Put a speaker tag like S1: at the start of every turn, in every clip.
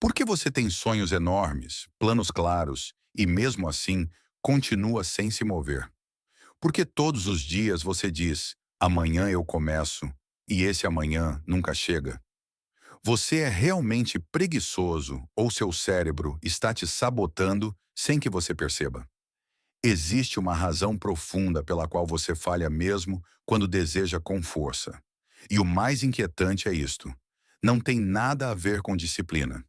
S1: Por que você tem sonhos enormes, planos claros e, mesmo assim, continua sem se mover? Porque todos os dias você diz, amanhã eu começo, e esse amanhã nunca chega? Você é realmente preguiçoso ou seu cérebro está te sabotando sem que você perceba? Existe uma razão profunda pela qual você falha mesmo quando deseja com força. E o mais inquietante é isto: não tem nada a ver com disciplina.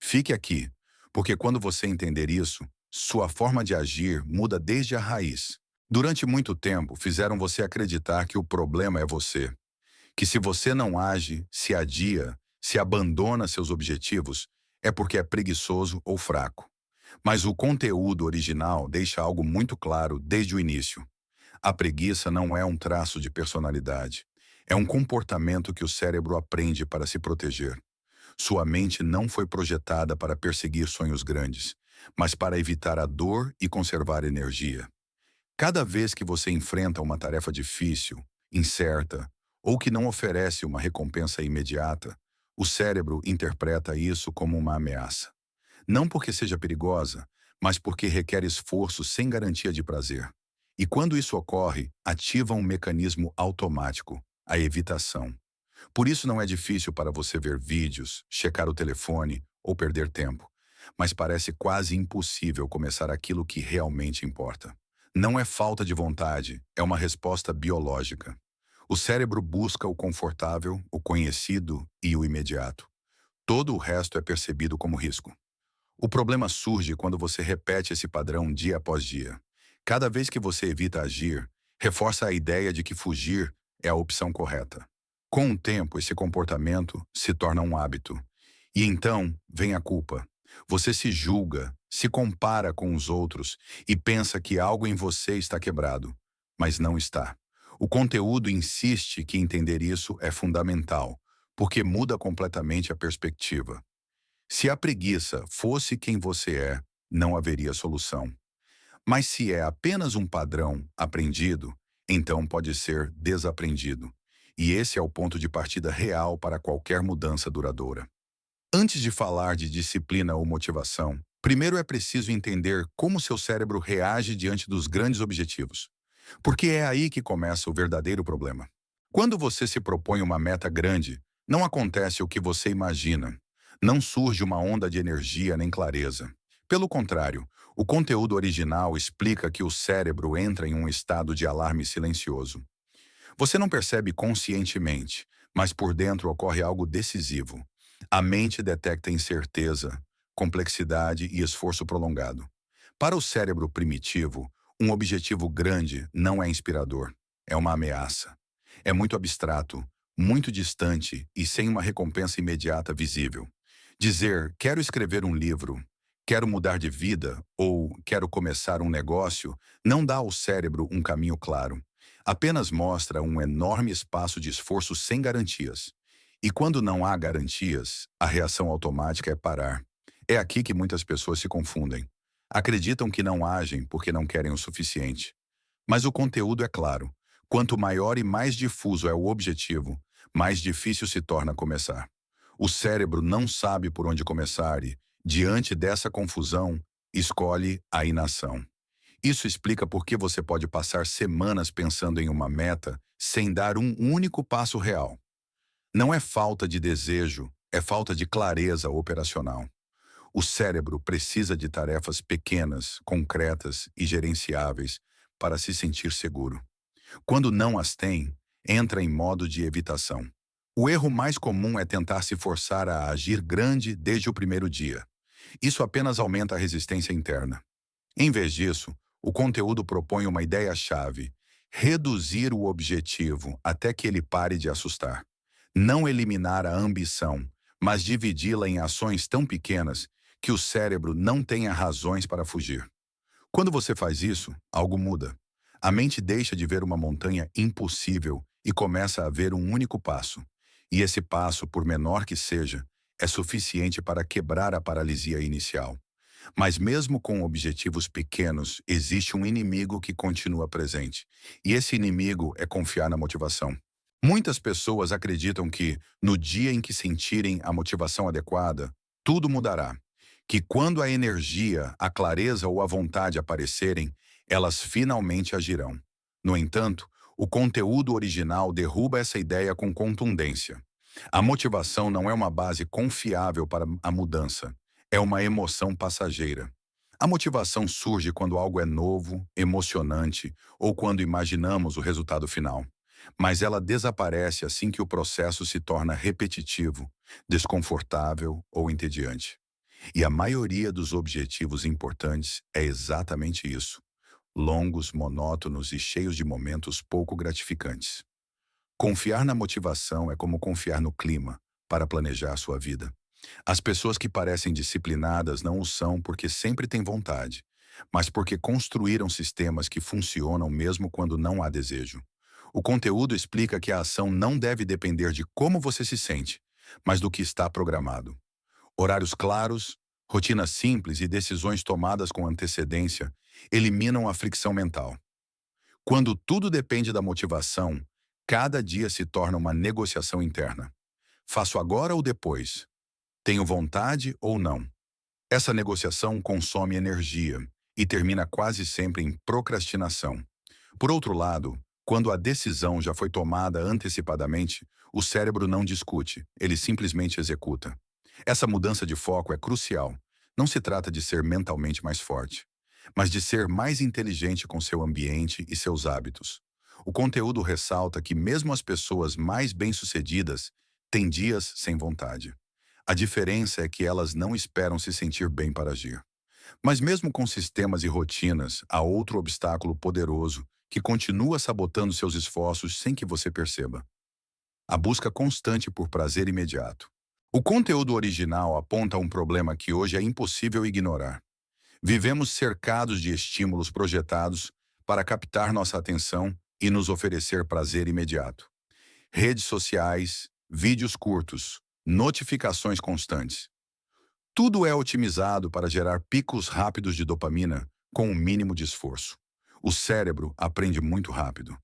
S1: Fique aqui, porque quando você entender isso, sua forma de agir muda desde a raiz. Durante muito tempo, fizeram você acreditar que o problema é você, que se você não age, se adia, se abandona seus objetivos, é porque é preguiçoso ou fraco. Mas o conteúdo original deixa algo muito claro desde o início. A preguiça não é um traço de personalidade. É um comportamento que o cérebro aprende para se proteger. Sua mente não foi projetada para perseguir sonhos grandes, mas para evitar a dor e conservar energia. Cada vez que você enfrenta uma tarefa difícil, incerta, ou que não oferece uma recompensa imediata, o cérebro interpreta isso como uma ameaça. Não porque seja perigosa, mas porque requer esforço sem garantia de prazer. E quando isso ocorre, ativa um mecanismo automático, a evitação. Por isso não é difícil para você ver vídeos, checar o telefone ou perder tempo. Mas parece quase impossível começar aquilo que realmente importa. Não é falta de vontade, é uma resposta biológica. O cérebro busca o confortável, o conhecido e o imediato. Todo o resto é percebido como risco. O problema surge quando você repete esse padrão dia após dia. Cada vez que você evita agir, reforça a ideia de que fugir é a opção correta. Com o tempo, esse comportamento se torna um hábito. E então vem a culpa. Você se julga, se compara com os outros e pensa que algo em você está quebrado, mas não está. O conteúdo insiste que entender isso é fundamental, porque muda completamente a perspectiva. Se a preguiça fosse quem você é, não haveria solução. Mas se é apenas um padrão aprendido, então pode ser desaprendido. E esse é o ponto de partida real para qualquer mudança duradoura. Antes de falar de disciplina ou motivação, primeiro é preciso entender como seu cérebro reage diante dos grandes objetivos. Porque é aí que começa o verdadeiro problema. Quando você se propõe uma meta grande, não acontece o que você imagina. Não surge uma onda de energia nem clareza. Pelo contrário, o conteúdo original explica que o cérebro entra em um estado de alarme silencioso. Você não percebe conscientemente, mas por dentro ocorre algo decisivo. A mente detecta incerteza, complexidade e esforço prolongado. Para o cérebro primitivo, um objetivo grande não é inspirador, é uma ameaça. É muito abstrato, muito distante e sem uma recompensa imediata visível. Dizer, quero escrever um livro, quero mudar de vida ou quero começar um negócio, não dá ao cérebro um caminho claro. Apenas mostra um enorme espaço de esforço sem garantias. E quando não há garantias, a reação automática é parar. É aqui que muitas pessoas se confundem. Acreditam que não agem porque não querem o suficiente. Mas o conteúdo é claro. Quanto maior e mais difuso é o objetivo, mais difícil se torna começar. O cérebro não sabe por onde começar e, diante dessa confusão, escolhe a inação. Isso explica por que você pode passar semanas pensando em uma meta sem dar um único passo real. Não é falta de desejo, é falta de clareza operacional. O cérebro precisa de tarefas pequenas, concretas e gerenciáveis para se sentir seguro. Quando não as tem, entra em modo de evitação. O erro mais comum é tentar se forçar a agir grande desde o primeiro dia. Isso apenas aumenta a resistência interna. Em vez disso, o conteúdo propõe uma ideia-chave: reduzir o objetivo até que ele pare de assustar. Não eliminar a ambição, mas dividi-la em ações tão pequenas que o cérebro não tenha razões para fugir. Quando você faz isso, algo muda. A mente deixa de ver uma montanha impossível e começa a ver um único passo. E esse passo, por menor que seja, é suficiente para quebrar a paralisia inicial. Mas mesmo com objetivos pequenos, existe um inimigo que continua presente. E esse inimigo é confiar na motivação. Muitas pessoas acreditam que, no dia em que sentirem a motivação adequada, tudo mudará. Que quando a energia, a clareza ou a vontade aparecerem, elas finalmente agirão. No entanto, o conteúdo original derruba essa ideia com contundência. A motivação não é uma base confiável para a mudança, é uma emoção passageira. A motivação surge quando algo é novo, emocionante ou quando imaginamos o resultado final. Mas ela desaparece assim que o processo se torna repetitivo, desconfortável ou entediante. E a maioria dos objetivos importantes é exatamente isso: longos, monótonos e cheios de momentos pouco gratificantes. Confiar na motivação é como confiar no clima para planejar sua vida. As pessoas que parecem disciplinadas não o são porque sempre têm vontade, mas porque construíram sistemas que funcionam mesmo quando não há desejo. O conteúdo explica que a ação não deve depender de como você se sente, mas do que está programado. Horários claros, rotinas simples e decisões tomadas com antecedência eliminam a fricção mental. Quando tudo depende da motivação, cada dia se torna uma negociação interna. Faço agora ou depois? Tenho vontade ou não? Essa negociação consome energia e termina quase sempre em procrastinação. Por outro lado, quando a decisão já foi tomada antecipadamente, o cérebro não discute, ele simplesmente executa. Essa mudança de foco é crucial. Não se trata de ser mentalmente mais forte, mas de ser mais inteligente com seu ambiente e seus hábitos. O conteúdo ressalta que mesmo as pessoas mais bem-sucedidas têm dias sem vontade. A diferença é que elas não esperam se sentir bem para agir. Mas mesmo com sistemas e rotinas, há outro obstáculo poderoso que continua sabotando seus esforços sem que você perceba: a busca constante por prazer imediato. O conteúdo original aponta um problema que hoje é impossível ignorar. Vivemos cercados de estímulos projetados para captar nossa atenção e nos oferecer prazer imediato. Redes sociais, vídeos curtos, notificações constantes. Tudo é otimizado para gerar picos rápidos de dopamina com o mínimo de esforço. O cérebro aprende muito rápido.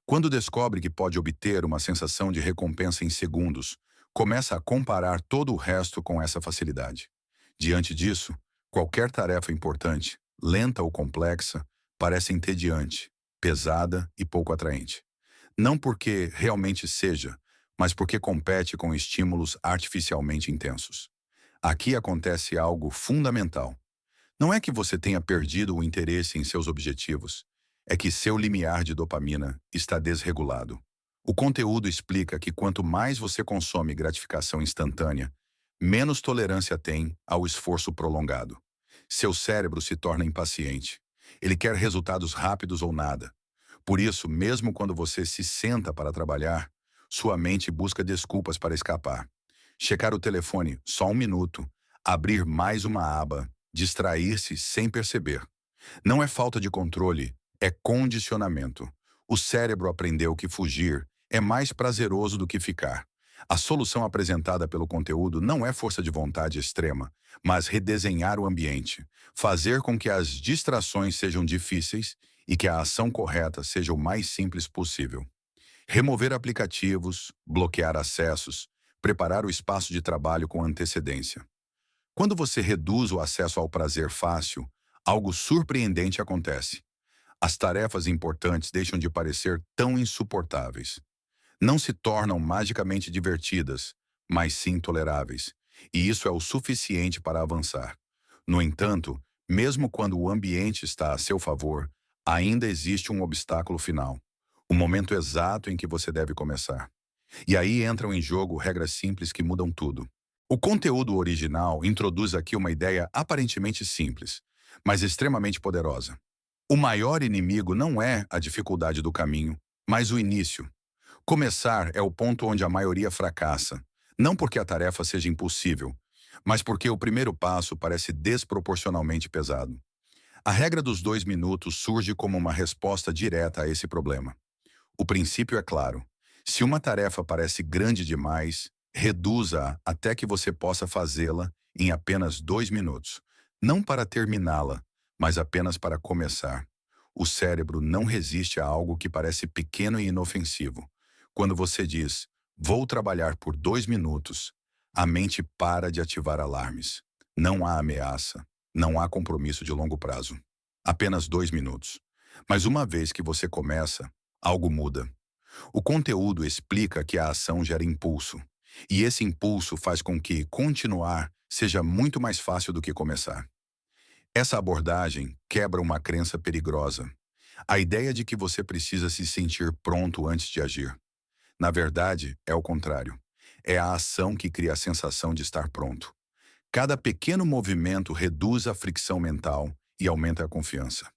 S1: Quando descobre que pode obter uma sensação de recompensa em segundos, começa a comparar todo o resto com essa facilidade. Diante disso, qualquer tarefa importante, lenta ou complexa, parece entediante, pesada e pouco atraente. Não porque realmente seja, mas porque compete com estímulos artificialmente intensos. Aqui acontece algo fundamental. Não é que você tenha perdido o interesse em seus objetivos, é que seu limiar de dopamina está desregulado. O conteúdo explica que quanto mais você consome gratificação instantânea, menos tolerância tem ao esforço prolongado. Seu cérebro se torna impaciente. Ele quer resultados rápidos ou nada. Por isso, mesmo quando você se senta para trabalhar, sua mente busca desculpas para escapar. Checar o telefone só um minuto, abrir mais uma aba, distrair-se sem perceber. Não é falta de controle, é condicionamento. O cérebro aprendeu que fugir é mais prazeroso do que ficar. A solução apresentada pelo conteúdo não é força de vontade extrema, mas redesenhar o ambiente, fazer com que as distrações sejam difíceis e que a ação correta seja o mais simples possível. Remover aplicativos, bloquear acessos, preparar o espaço de trabalho com antecedência. Quando você reduz o acesso ao prazer fácil, algo surpreendente acontece. As tarefas importantes deixam de parecer tão insuportáveis. Não se tornam magicamente divertidas, mas sim toleráveis, e isso é o suficiente para avançar. No entanto, mesmo quando o ambiente está a seu favor, ainda existe um obstáculo final: o momento exato em que você deve começar. E aí entram em jogo regras simples que mudam tudo. O conteúdo original introduz aqui uma ideia aparentemente simples, mas extremamente poderosa. O maior inimigo não é a dificuldade do caminho, mas o início. Começar é o ponto onde a maioria fracassa, não porque a tarefa seja impossível, mas porque o primeiro passo parece desproporcionalmente pesado. A regra dos 2 minutos surge como uma resposta direta a esse problema. O princípio é claro: se uma tarefa parece grande demais, reduza-a até que você possa fazê-la em apenas 2 minutos. Não para terminá-la, mas apenas para começar. O cérebro não resiste a algo que parece pequeno e inofensivo. Quando você diz, vou trabalhar por 2 minutos, A mente para de ativar alarmes. Não há ameaça, não há compromisso de longo prazo. Apenas 2 minutos. Mas uma vez que você começa, algo muda. O conteúdo explica que a ação gera impulso. E esse impulso faz com que continuar seja muito mais fácil do que começar. Essa abordagem quebra uma crença perigosa. A ideia de que você precisa se sentir pronto antes de agir. Na verdade, é o contrário. É a ação que cria a sensação de estar pronto. Cada pequeno movimento reduz a fricção mental e aumenta a confiança.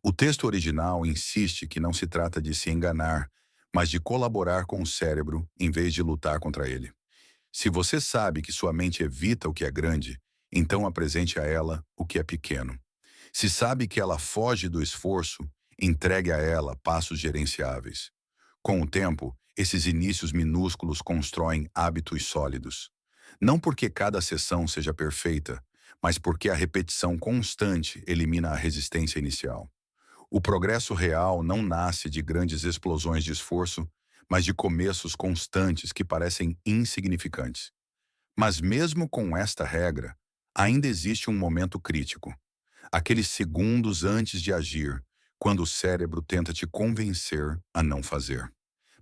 S1: O texto original insiste que não se trata de se enganar, mas de colaborar com o cérebro em vez de lutar contra ele. Se você sabe que sua mente evita o que é grande, então apresente a ela o que é pequeno. Se sabe que ela foge do esforço, entregue a ela passos gerenciáveis. Com o tempo, esses inícios minúsculos constroem hábitos sólidos. Não porque cada sessão seja perfeita, mas porque a repetição constante elimina a resistência inicial. O progresso real não nasce de grandes explosões de esforço, mas de começos constantes que parecem insignificantes. Mas mesmo com esta regra, ainda existe um momento crítico. Aqueles segundos antes de agir, quando o cérebro tenta te convencer a não fazer.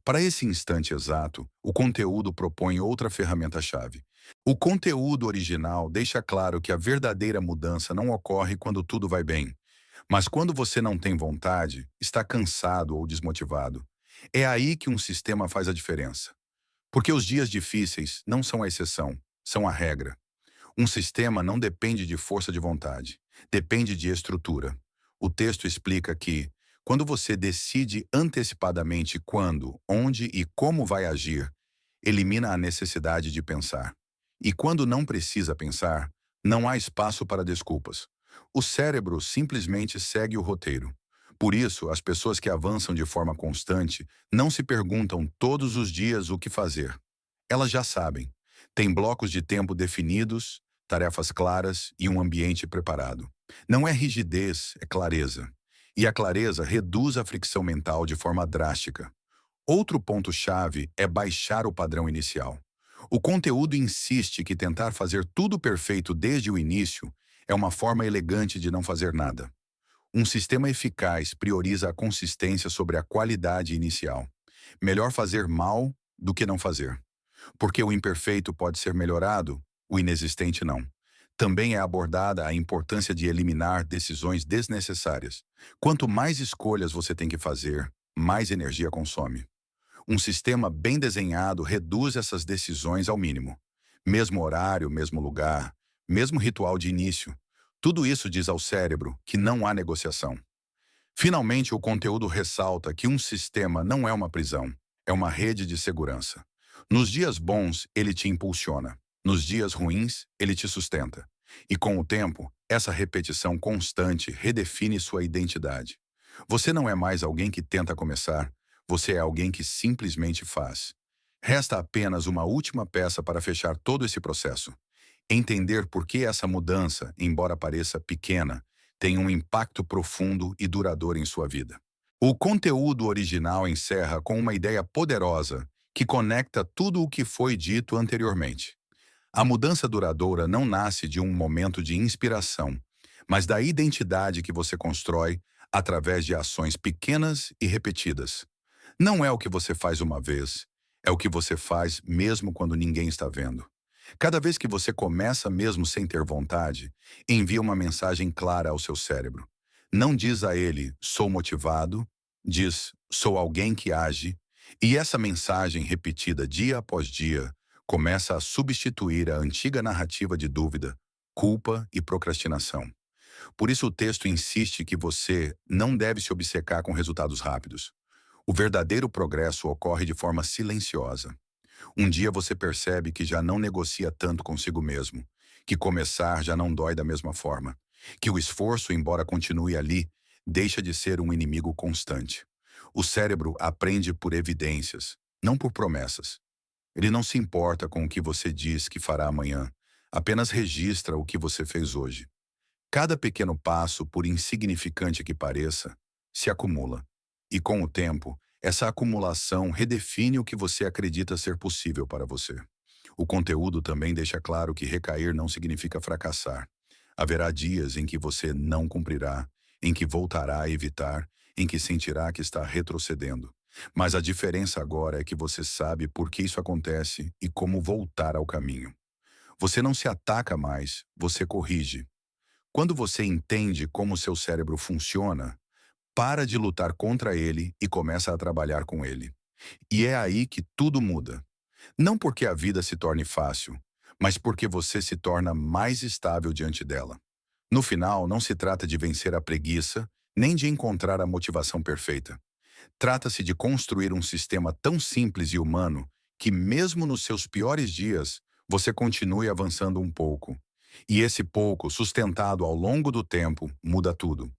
S1: Para esse instante exato, o conteúdo propõe outra ferramenta-chave. O conteúdo original deixa claro que a verdadeira mudança não ocorre quando tudo vai bem, mas quando você não tem vontade, está cansado ou desmotivado. É aí que um sistema faz a diferença. Porque os dias difíceis não são a exceção, são a regra. Um sistema não depende de força de vontade, depende de estrutura. O texto explica que, quando você decide antecipadamente quando, onde e como vai agir, elimina a necessidade de pensar. E quando não precisa pensar, não há espaço para desculpas. O cérebro simplesmente segue o roteiro. Por isso, as pessoas que avançam de forma constante não se perguntam todos os dias o que fazer. Elas já sabem. Têm blocos de tempo definidos, tarefas claras e um ambiente preparado. Não é rigidez, é clareza. E a clareza reduz a fricção mental de forma drástica. Outro ponto-chave é baixar o padrão inicial. O conteúdo insiste que tentar fazer tudo perfeito desde o início é uma forma elegante de não fazer nada. Um sistema eficaz prioriza a consistência sobre a qualidade inicial. Melhor fazer mal do que não fazer. Porque o imperfeito pode ser melhorado, o inexistente não. Também é abordada a importância de eliminar decisões desnecessárias. Quanto mais escolhas você tem que fazer, mais energia consome. Um sistema bem desenhado reduz essas decisões ao mínimo. Mesmo horário, mesmo lugar, mesmo ritual de início. Tudo isso diz ao cérebro que não há negociação. Finalmente, o conteúdo ressalta que um sistema não é uma prisão, é uma rede de segurança. Nos dias bons, ele te impulsiona. Nos dias ruins, ele te sustenta. E com o tempo, essa repetição constante redefine sua identidade. Você não é mais alguém que tenta começar, você é alguém que simplesmente faz. Resta apenas uma última peça para fechar todo esse processo. Entender por que essa mudança, embora pareça pequena, tem um impacto profundo e duradouro em sua vida. O conteúdo original encerra com uma ideia poderosa que conecta tudo o que foi dito anteriormente. A mudança duradoura não nasce de um momento de inspiração, mas da identidade que você constrói através de ações pequenas e repetidas. Não é o que você faz uma vez, é o que você faz mesmo quando ninguém está vendo. Cada vez que você começa mesmo sem ter vontade, envia uma mensagem clara ao seu cérebro. Não diz a ele, sou motivado, diz, sou alguém que age, e essa mensagem repetida dia após dia começa a substituir a antiga narrativa de dúvida, culpa e procrastinação. Por isso o texto insiste que você não deve se obcecar com resultados rápidos. O verdadeiro progresso ocorre de forma silenciosa. Um dia você percebe que já não negocia tanto consigo mesmo, que começar já não dói da mesma forma, que o esforço, embora continue ali, deixa de ser um inimigo constante. O cérebro aprende por evidências, não por promessas. Ele não se importa com o que você diz que fará amanhã, apenas registra o que você fez hoje. Cada pequeno passo, por insignificante que pareça, se acumula. E com o tempo, essa acumulação redefine o que você acredita ser possível para você. O conteúdo também deixa claro que recair não significa fracassar. Haverá dias em que você não cumprirá, em que voltará a evitar, em que sentirá que está retrocedendo. Mas a diferença agora é que você sabe por que isso acontece e como voltar ao caminho. Você não se ataca mais, você corrige. Quando você entende como seu cérebro funciona, para de lutar contra ele e começa a trabalhar com ele. E é aí que tudo muda. Não porque a vida se torne fácil, mas porque você se torna mais estável diante dela. No final, não se trata de vencer a preguiça, nem de encontrar a motivação perfeita. Trata-se de construir um sistema tão simples e humano que, mesmo nos seus piores dias, você continue avançando um pouco. E esse pouco, sustentado ao longo do tempo, muda tudo.